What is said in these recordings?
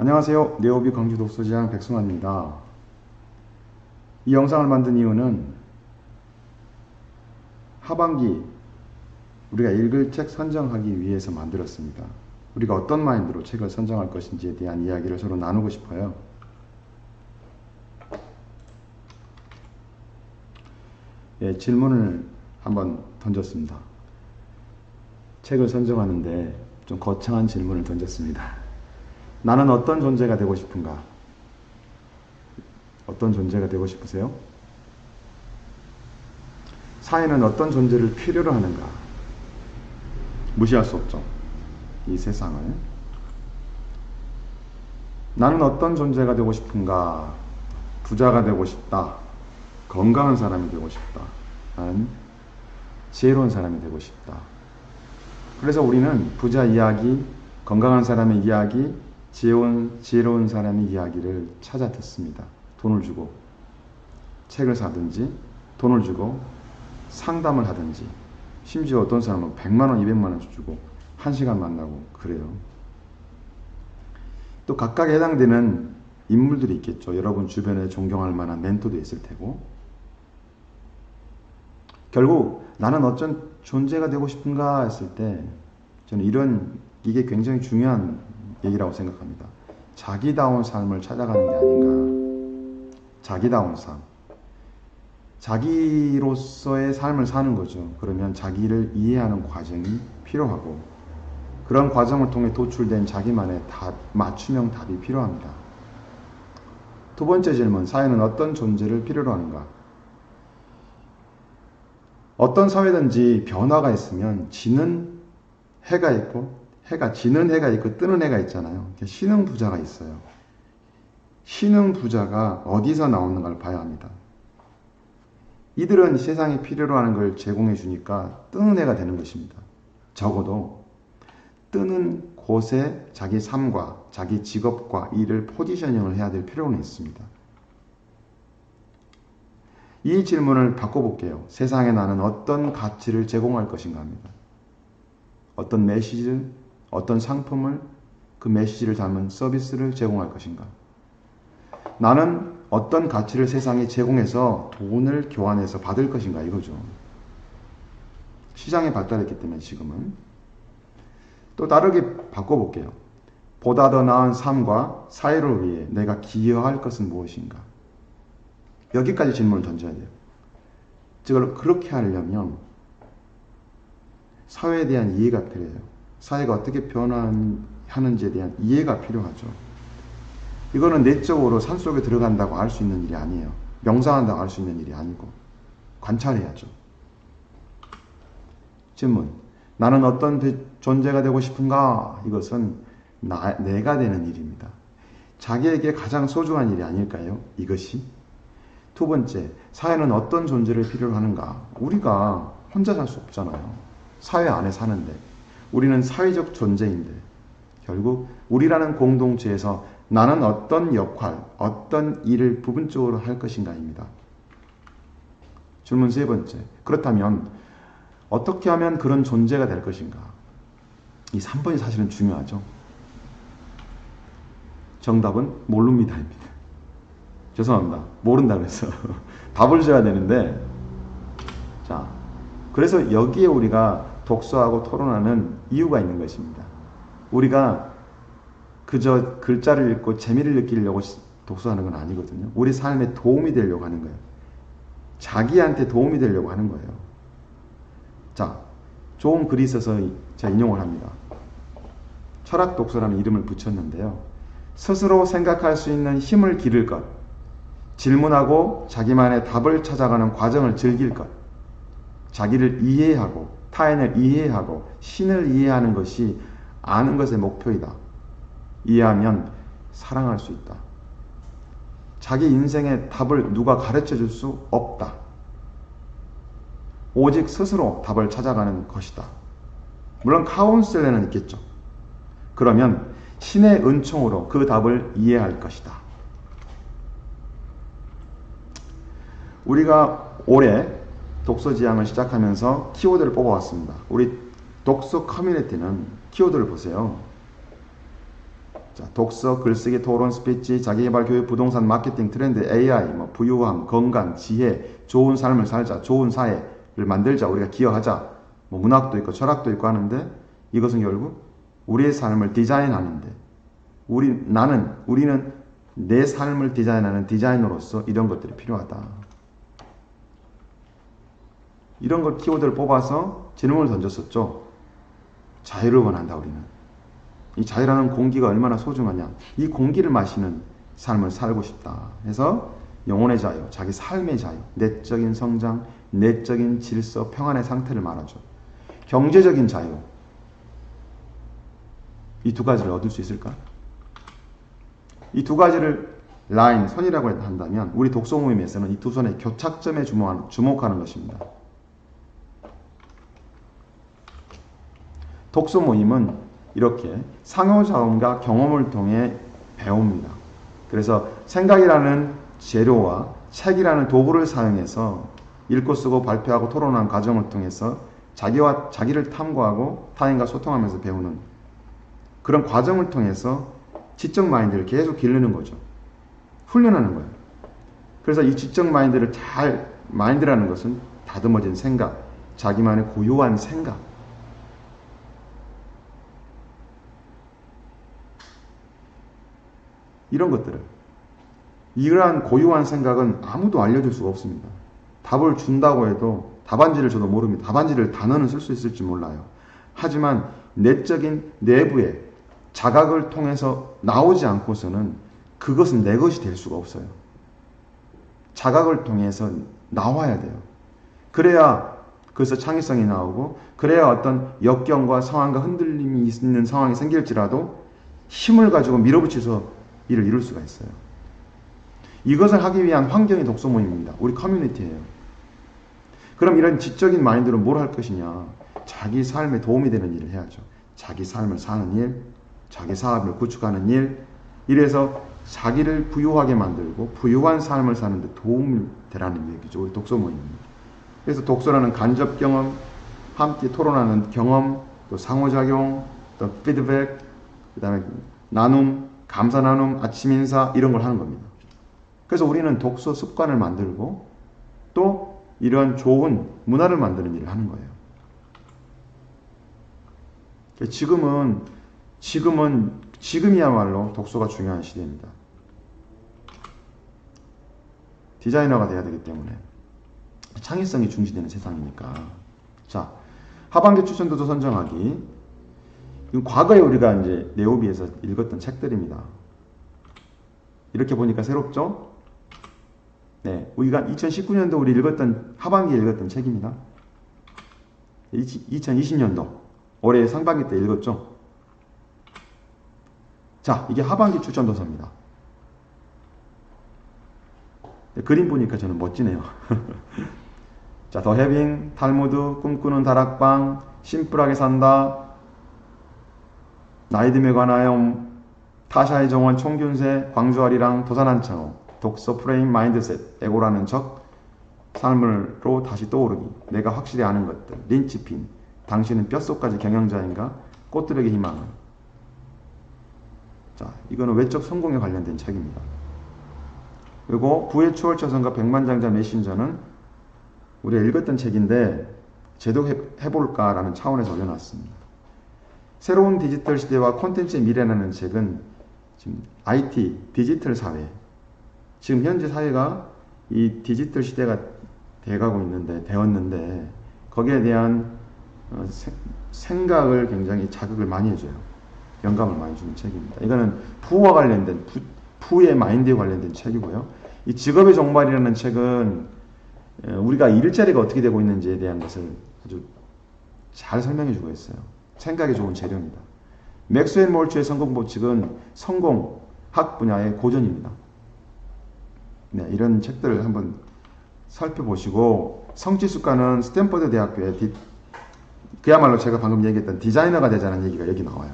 안녕하세요. 네오비 광주 독서지향 백승환입니다. 이 영상을 만든 이유는 하반기 우리가 읽을 책 선정하기 위해서 만들었습니다. 우리가 어떤 마인드로 책을 선정할 것인지에 대한 이야기를 서로 나누고 싶어요. 질문을 한번 던졌습니다. 책을 선정하는데 좀 거창한 질문을 던졌습니다. 나는 어떤 존재가 되고 싶은가? 어떤 존재가 되고 싶으세요? 사회는 어떤 존재를 필요로 하는가? 무시할 수 없죠. 이 세상을. 나는 어떤 존재가 되고 싶은가? 부자가 되고 싶다. 건강한 사람이 되고 싶다. 나는 지혜로운 사람이 되고 싶다. 그래서 우리는 부자 이야기, 건강한 사람의 이야기, 지혜로운 사람의 이야기를 찾아 듣습니다. 돈을 주고 책을 사든지 돈을 주고 상담을 하든지 심지어 어떤 사람은 100만원, 200만원 주고 1시간 만나고 그래요. 또 각각에 해당되는 인물들이 있겠죠. 여러분 주변에 존경할 만한 멘토도 있을 테고. 결국 나는 어떤 존재가 되고 싶은가 했을 때 저는 이게 굉장히 중요한 얘기라고 생각합니다. 자기다운 삶을 찾아가는 게 아닌가. 자기다운 삶. 자기로서의 삶을 사는 거죠. 그러면 자기를 이해하는 과정이 필요하고 그런 과정을 통해 도출된 자기만의 맞춤형 답이 필요합니다. 두 번째 질문, 사회는 어떤 존재를 필요로 하는가? 어떤 사회든지 변화가 있으면 지는 해가 있고 지는 해가 있고 뜨는 해가 있잖아요. 신흥 부자가 있어요. 신흥 부자가 어디서 나오는가를 봐야 합니다. 이들은 세상에 필요로 하는 걸 제공해 주니까 뜨는 해가 되는 것입니다. 적어도 뜨는 곳에 자기 삶과 자기 직업과 일을 포지셔닝을 해야 될 필요는 있습니다. 이 질문을 바꿔볼게요. 세상에 나는 어떤 가치를 제공할 것인가 합니다. 어떤 메시지를, 어떤 상품을, 그 메시지를 담은 서비스를 제공할 것인가. 나는 어떤 가치를 세상에 제공해서 돈을 교환해서 받을 것인가 이거죠. 시장이 발달했기 때문에 지금은. 또 다르게 바꿔볼게요. 보다 더 나은 삶과 사회를 위해 내가 기여할 것은 무엇인가. 여기까지 질문을 던져야 돼요. 즉 그렇게 하려면 사회에 대한 이해가 필요해요. 사회가 어떻게 변화하는지에 대한 이해가 필요하죠. 이거는 내적으로 산속에 들어간다고 알 수 있는 일이 아니에요. 명상한다고 알 수 있는 일이 아니고 관찰해야죠. 질문, 나는 어떤 존재가 되고 싶은가? 이것은 내가 되는 일입니다. 자기에게 가장 소중한 일이 아닐까요? 이것이. 두 번째, 사회는 어떤 존재를 필요로 하는가? 우리가 혼자 살 수 없잖아요. 사회 안에 사는데. 우리는 사회적 존재인데 결국 우리라는 공동체에서 나는 어떤 역할, 어떤 일을 부분적으로 할 것인가입니다. 질문 세 번째, 그렇다면 어떻게 하면 그런 존재가 될 것인가? 이 3번이 사실은 중요하죠. 정답은 모릅니다입니다. 죄송합니다. 모른다고 해서 답을 줘야 되는데, 자, 그래서 여기에 우리가 독서하고 토론하는 이유가 있는 것입니다. 우리가 그저 글자를 읽고 재미를 느끼려고 독서하는 건 아니거든요. 우리 삶에 도움이 되려고 하는 거예요. 자기한테 도움이 되려고 하는 거예요. 자, 좋은 글이 있어서 제가 인용을 합니다. 철학 독서라는 이름을 붙였는데요. 스스로 생각할 수 있는 힘을 기를 것, 질문하고 자기만의 답을 찾아가는 과정을 즐길 것, 자기를 이해하고 타인을 이해하고 신을 이해하는 것이 아는 것의 목표이다. 이해하면 사랑할 수 있다. 자기 인생의 답을 누가 가르쳐 줄 수 없다. 오직 스스로 답을 찾아가는 것이다. 물론 카운셀러는 있겠죠. 그러면 신의 은총으로 그 답을 이해할 것이다. 우리가 올해 독서지향을 시작하면서 키워드를 뽑아왔습니다. 우리 독서 커뮤니티는 키워드를 보세요. 자, 독서, 글쓰기, 토론, 스피치, 자기개발, 교육, 부동산, 마케팅, 트렌드, AI, 뭐 부유함, 건강, 지혜, 좋은 삶을 살자, 좋은 사회를 만들자, 우리가 기여하자. 뭐 문학도 있고 철학도 있고 하는데 이것은 결국 우리의 삶을 디자인하는데 우리는 내 삶을 디자인하는 디자이너로서 이런 것들이 필요하다. 이런 걸 키워드를 뽑아서 질문을 던졌었죠. 자유를 원한다 우리는. 이 자유라는 공기가 얼마나 소중하냐. 이 공기를 마시는 삶을 살고 싶다. 해서 영혼의 자유, 자기 삶의 자유, 내적인 성장, 내적인 질서, 평안의 상태를 말하죠. 경제적인 자유. 이 두 가지를 얻을 수 있을까? 이 두 가지를 라인, 선이라고 한다면 우리 독서 모임에서는 이 두 선의 교착점에 주목하는 것입니다. 독서 모임은 이렇게 상호작용과 경험을 통해 배웁니다. 그래서 생각이라는 재료와 책이라는 도구를 사용해서 읽고 쓰고 발표하고 토론하는 과정을 통해서 자기를 탐구하고 타인과 소통하면서 배우는 그런 과정을 통해서 지적 마인드를 계속 기르는 거죠. 훈련하는 거예요. 그래서 이 지적 마인드라는 것은 다듬어진 생각, 자기만의 고유한 생각. 이런 것들을. 이러한 고유한 생각은 아무도 알려줄 수가 없습니다. 답을 준다고 해도 답안지를 저도 모릅니다. 답안지를 단어는 쓸 수 있을지 몰라요. 하지만 내적인 내부의 자각을 통해서 나오지 않고서는 그것은 내 것이 될 수가 없어요. 자각을 통해서 나와야 돼요. 그래야 그래서 창의성이 나오고 그래야 어떤 역경과 상황과 흔들림이 있는 상황이 생길지라도 힘을 가지고 밀어붙여서 이를 이룰 수가 있어요. 이것을 하기 위한 환경이 독서 모임입니다. 우리 커뮤니티예요. 그럼 이런 지적인 마인드로 뭘 할 것이냐? 자기 삶에 도움이 되는 일을 해야죠. 자기 삶을 사는 일, 자기 사업을 구축하는 일, 이래서 자기를 부유하게 만들고 부유한 삶을 사는 데 도움이 되라는 얘기죠. 우리 독서 모임입니다. 그래서 독서라는 간접 경험, 함께 토론하는 경험, 또 상호작용, 또 피드백, 그 다음에 나눔, 감사 나눔, 아침 인사 이런 걸 하는 겁니다. 그래서 우리는 독서 습관을 만들고 또 이런 좋은 문화를 만드는 일을 하는 거예요. 지금이야말로 독서가 중요한 시대입니다. 디자이너가 돼야 되기 때문에 창의성이 중시되는 세상이니까. 자, 하반기 추천 도서 선정하기. 이건 과거에 우리가 이제 네오비에서 읽었던 책들입니다. 이렇게 보니까 새롭죠? 네, 우리가 2019년도 우리 하반기에 읽었던 책입니다. 2020년도 올해 상반기 때 읽었죠? 자, 이게 하반기 추천 도서입니다. 네, 그림 보니까 저는 멋지네요. 자, 더 해빙, 탈무드, 꿈꾸는 다락방, 심플하게 산다, 나이듦에 관하여, 타샤의 정원, 총균세, 광주아리랑, 도산한창호, 독서 프레임 마인드셋, 에고라는 적, 삶으로 다시 떠오르기, 내가 확실히 아는 것들, 린치핀, 당신은 뼛속까지 경영자인가, 꽃들에게 희망을. 자, 이거는 외적 성공에 관련된 책입니다. 그리고 부의 추월차선과 백만장자 메신저는 우리가 읽었던 책인데 제독해볼까라는 차원에서 올려놨습니다. 새로운 디지털 시대와 콘텐츠의 미래라는 책은 지금 IT, 디지털 사회, 지금 현재 사회가 이 디지털 시대가 되었는데 거기에 대한 생각을 굉장히 자극을 많이 해줘요. 영감을 많이 주는 책입니다. 이거는 부와 관련된 부의 마인드에 관련된 책이고요. 이 직업의 종말이라는 책은 우리가 일자리가 어떻게 되고 있는지에 대한 것을 아주 잘 설명해 주고 있어요. 생각이 좋은 재료입니다. 맥스웰 몰츠의 성공 법칙은 성공학 분야의 고전입니다. 네, 이런 책들을 한번 살펴보시고, 성취습관은 스탠퍼드 대학교의 그야말로 제가 방금 얘기했던 디자이너가 되자는 얘기가 여기 나와요.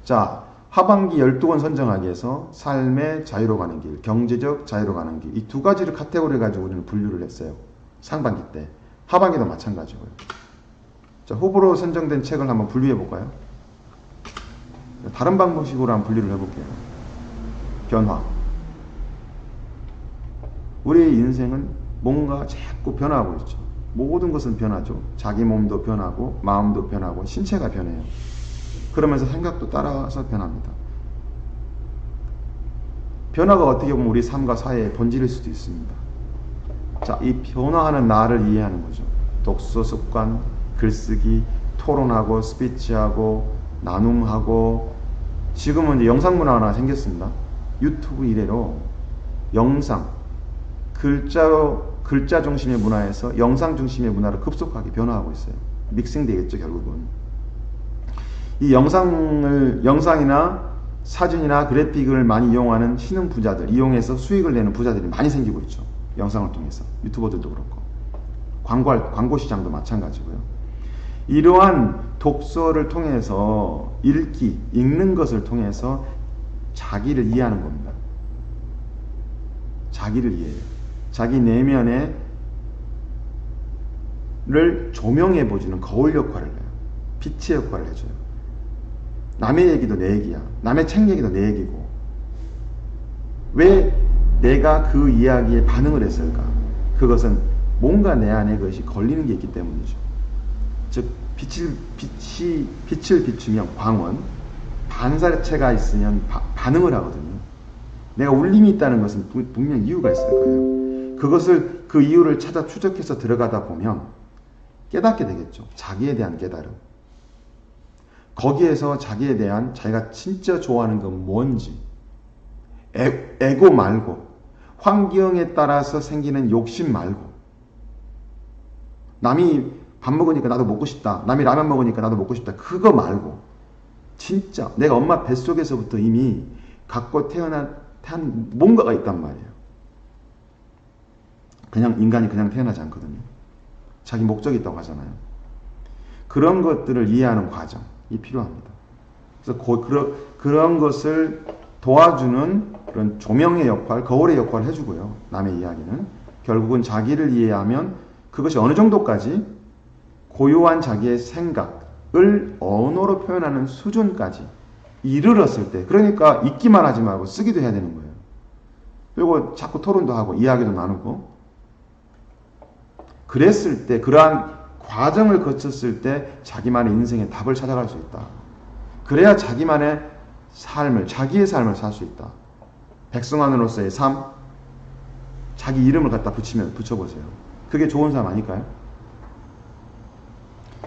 자, 하반기 12권 선정하기에서 삶의 자유로 가는 길, 경제적 자유로 가는 길, 이 두 가지를 카테고리 가지고 우리는 분류를 했어요. 상반기 때. 하반기도 마찬가지고요. 자, 후보로 선정된 책을 한번 분류해 볼까요? 다른 방식으로 한번 분류를 해볼게요. 변화. 우리의 인생은 뭔가 자꾸 변화하고 있죠. 모든 것은 변하죠. 자기 몸도 변하고 마음도 변하고 신체가 변해요. 그러면서 생각도 따라서 변합니다. 변화가 어떻게 보면 우리 삶과 사회의 본질일 수도 있습니다. 자, 이 변화하는 나를 이해하는 거죠. 독서 습관, 글쓰기, 토론하고 스피치하고 나눔하고 지금은 이제 영상 문화가 하나 생겼습니다. 유튜브 이래로 영상, 글자 중심의 문화에서 영상 중심의 문화로 급속하게 변화하고 있어요. 믹싱 되겠죠, 결국은. 이 영상이나 사진이나 그래픽을 많이 이용하는 신흥 부자들, 이용해서 수익을 내는 부자들이 많이 생기고 있죠. 영상을 통해서. 유튜버들도 그렇고. 광고 시장도 마찬가지고요. 이러한 독서를 통해서 읽는 것을 통해서 자기를 이해하는 겁니다. 자기를 이해해요. 자기 내면을 조명해보지는 거울 역할을 해요. 빛의 역할을 해줘요. 남의 얘기도 내 얘기야. 남의 책 얘기도 내 얘기고. 왜 내가 그 이야기에 반응을 했을까? 그것은 뭔가 내 안에 그것이 걸리는 게 있기 때문이죠. 즉 빛을 비추면 광원, 반사체가 있으면 반응을 하거든요. 내가 울림이 있다는 것은 분명 이유가 있을 거예요. 그 이유를 찾아 추적해서 들어가다 보면 깨닫게 되겠죠. 자기에 대한 깨달음. 거기에서 자기에 대한 자기가 진짜 좋아하는 건 뭔지, 에고 말고, 환경에 따라서 생기는 욕심 말고, 남이 밥 먹으니까 나도 먹고 싶다, 남이 라면 먹으니까 나도 먹고 싶다, 그거 말고 진짜 내가 엄마 뱃속에서부터 이미 갖고 태어난 뭔가가 있단 말이에요. 그냥 인간이 그냥 태어나지 않거든요. 자기 목적이 있다고 하잖아요. 그런 것들을 이해하는 과정이 필요합니다. 그래서 그런 것을 도와주는 그런 조명의 역할, 거울의 역할을 해주고요. 남의 이야기는 결국은 자기를 이해하면 그것이 어느 정도까지 고요한 자기의 생각을 언어로 표현하는 수준까지 이르렀을 때, 그러니까 읽기만 하지 말고 쓰기도 해야 되는 거예요. 그리고 자꾸 토론도 하고 이야기도 나누고, 그랬을 때, 그러한 과정을 거쳤을 때 자기만의 인생의 답을 찾아갈 수 있다. 그래야 자기만의 삶을, 자기의 삶을 살 수 있다. 백성환으로서의 삶, 자기 이름을 갖다 붙여보세요. 그게 좋은 삶 아닐까요?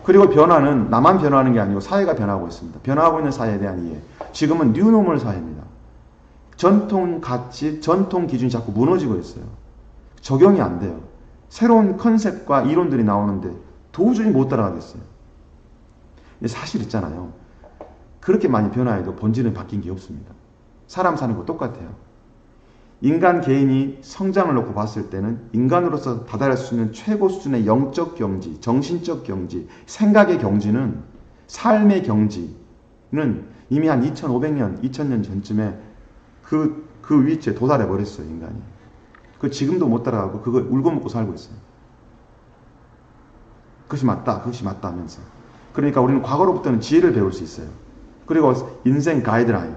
그리고 변화는 나만 변화하는 게 아니고 사회가 변하고 있습니다. 변화하고 있는 사회에 대한 이해. 지금은 뉴노멀 사회입니다. 전통 가치, 전통 기준이 자꾸 무너지고 있어요. 적용이 안 돼요. 새로운 컨셉과 이론들이 나오는데 도저히 못 따라가겠어요. 사실 있잖아요. 그렇게 많이 변화해도 본질은 바뀐 게 없습니다. 사람 사는 거 똑같아요. 인간 개인이 성장을 놓고 봤을 때는 인간으로서 다다를 수 있는 최고 수준의 영적 경지, 정신적 경지, 생각의 경지는, 삶의 경지는 이미 한 2500년, 2000년 전쯤에 그 위치에 도달해 버렸어요, 인간이. 지금도 못 따라가고 그거 울고 먹고 살고 있어요. 그것이 맞다 하면서. 그러니까 우리는 과거로부터는 지혜를 배울 수 있어요. 그리고 인생 가이드라인,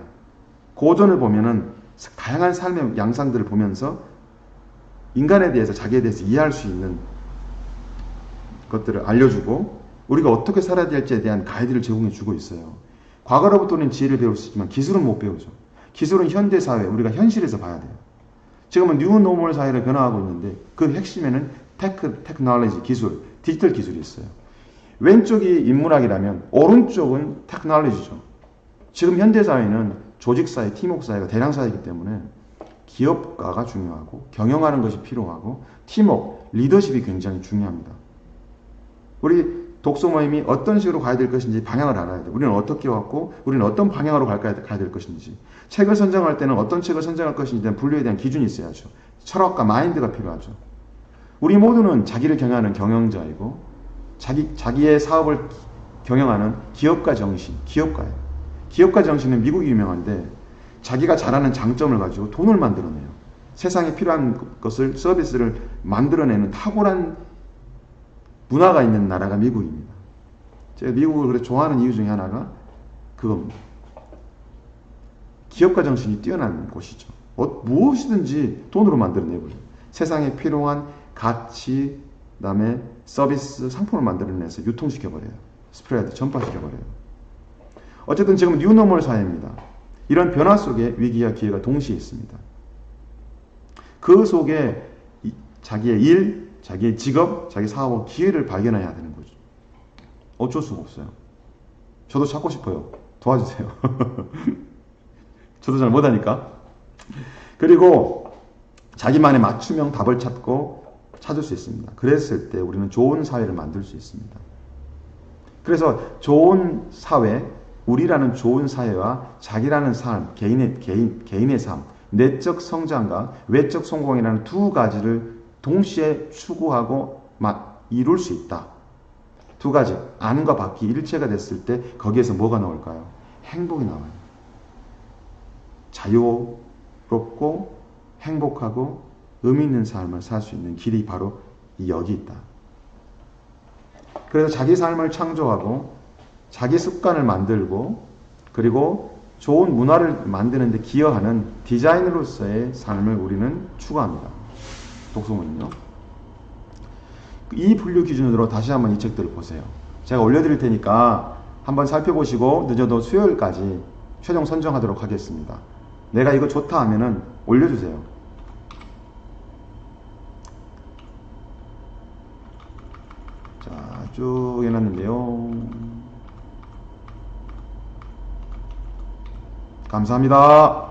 고전을 보면은 다양한 삶의 양상들을 보면서 인간에 대해서, 자기에 대해서 이해할 수 있는 것들을 알려주고 우리가 어떻게 살아야 될지에 대한 가이드를 제공해 주고 있어요. 과거로부터는 지혜를 배울 수 있지만 기술은 못 배우죠. 기술은 현대사회, 우리가 현실에서 봐야 돼요. 지금은 뉴노멀 사회를 변화하고 있는데 그 핵심에는 테크놀로지, 기술, 디지털 기술이 있어요. 왼쪽이 인문학이라면 오른쪽은 테크놀로지죠. 지금 현대사회는 조직사회, 팀워크사회가 대량사회이기 때문에 기업가가 중요하고 경영하는 것이 필요하고 팀워크, 리더십이 굉장히 중요합니다. 우리 독서 모임이 어떤 식으로 가야 될 것인지 방향을 알아야 돼요. 우리는 어떻게 왔고 우리는 어떤 방향으로 가야 될 것인지, 책을 선정할 때는 어떤 책을 선정할 것인지에 대한 분류에 대한 기준이 있어야죠. 철학과 마인드가 필요하죠. 우리 모두는 자기를 경영하는 경영자이고 자기의 사업을 경영하는 기업가 정신, 기업가예요. 기업가 정신은 미국이 유명한데 자기가 잘하는 장점을 가지고 돈을 만들어내요. 세상에 필요한 것을, 서비스를 만들어내는 탁월한 문화가 있는 나라가 미국입니다. 제가 미국을 그래 좋아하는 이유 중에 하나가 그겁니다. 기업가 정신이 뛰어난 곳이죠. 무엇이든지 돈으로 만들어내고요. 세상에 필요한 가치, 그다음에 서비스, 상품을 만들어내서 유통시켜버려요. 스프레드, 전파시켜버려요. 어쨌든 지금 뉴노멀 사회입니다. 이런 변화 속에 위기와 기회가 동시에 있습니다. 그 속에 자기의 일, 자기의 직업, 자기 사업, 기회를 발견해야 되는 거죠. 어쩔 수가 없어요. 저도 찾고 싶어요. 도와주세요. 저도 잘 못하니까. 그리고 자기만의 맞춤형 답을 찾을 수 있습니다. 그랬을 때 우리는 좋은 사회를 만들 수 있습니다. 그래서 좋은 사회, 우리라는 좋은 사회와 자기라는 삶, 개인의 삶, 내적 성장과 외적 성공이라는 두 가지를 동시에 추구하고 이룰 수 있다. 두 가지, 안과 밖이 일체가 됐을 때 거기에서 뭐가 나올까요? 행복이 나와요. 자유롭고 행복하고 의미 있는 삶을 살 수 있는 길이 바로 여기 있다. 그래서 자기 삶을 창조하고 자기 습관을 만들고 그리고 좋은 문화를 만드는 데 기여하는 디자이너로서의 삶을 우리는 추구합니다. 독서문은요. 이 분류 기준으로 다시 한번 이 책들을 보세요. 제가 올려드릴 테니까 한번 살펴보시고 늦어도 수요일까지 최종 선정하도록 하겠습니다. 내가 이거 좋다 하면은 올려주세요. 자, 쭉 해놨는데요. 감사합니다.